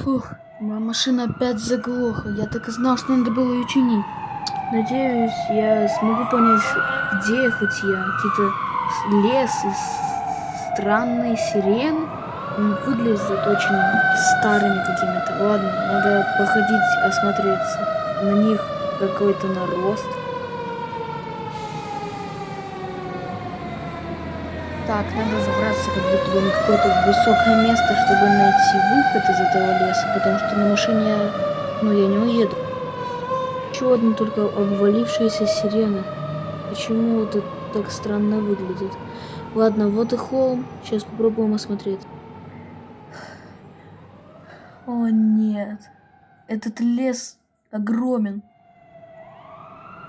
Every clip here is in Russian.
Фух, моя машина опять заглохла. Я так и знал, что надо было ее чинить. Надеюсь, я смогу понять, где хоть я. Какие-то лес и странные сирены. Выглядят очень старыми какими-то. Ладно, надо походить, осмотреться. На них какой-то нарост. Так, надо забраться как будто бы на какое-то высокое место, чтобы найти выход из этого леса, потому что на машине, я не уеду. Еще одна только обвалившаяся сирена. Почему это так странно выглядит? Ладно, вот и холм. Сейчас попробуем осмотреть. О нет, этот лес огромен.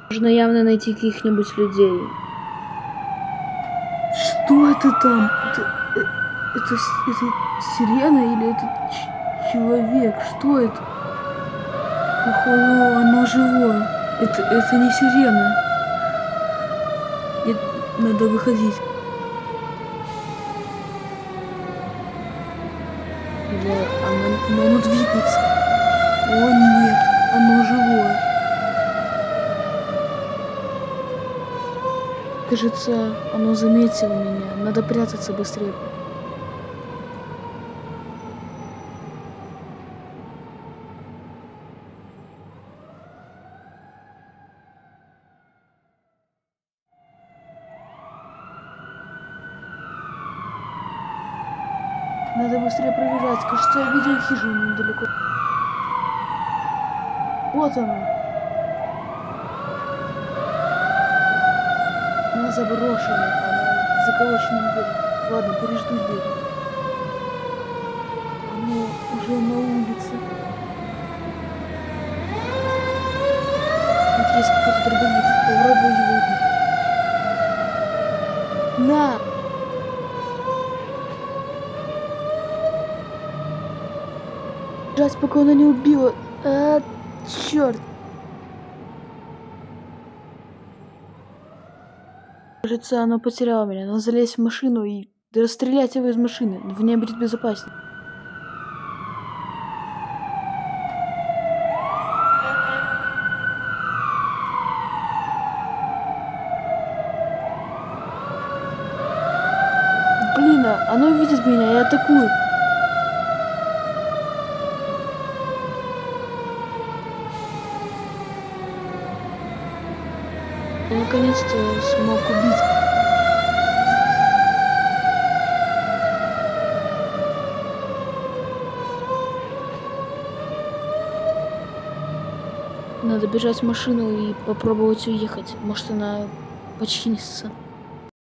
Нужно явно найти каких-нибудь людей. Что это там? Это сирена или это человек? Что это? Походу, оно живое. Это не сирена. Надо выходить. Да, оно двигается. О нет, оно живое. Кажется, оно заметило меня. Надо прятаться быстрее. Надо быстрее пробежать. Кажется, я видел хижину недалеко. Вот она. Она заброшена. Она заколочена дверью. Ладно, пережду здесь. Оно уже на улице. Тут есть какой-то дробовик. Попробую его убить. На! Жать, пока она не убила. Черт. Кажется, оно потеряло меня. Надо залезть в машину и расстрелять его из машины. В ней будет безопаснее. Блин, оно видит меня и атакует. Я наконец-то смог убить. Надо бежать в машину и попробовать уехать. Может, она починится.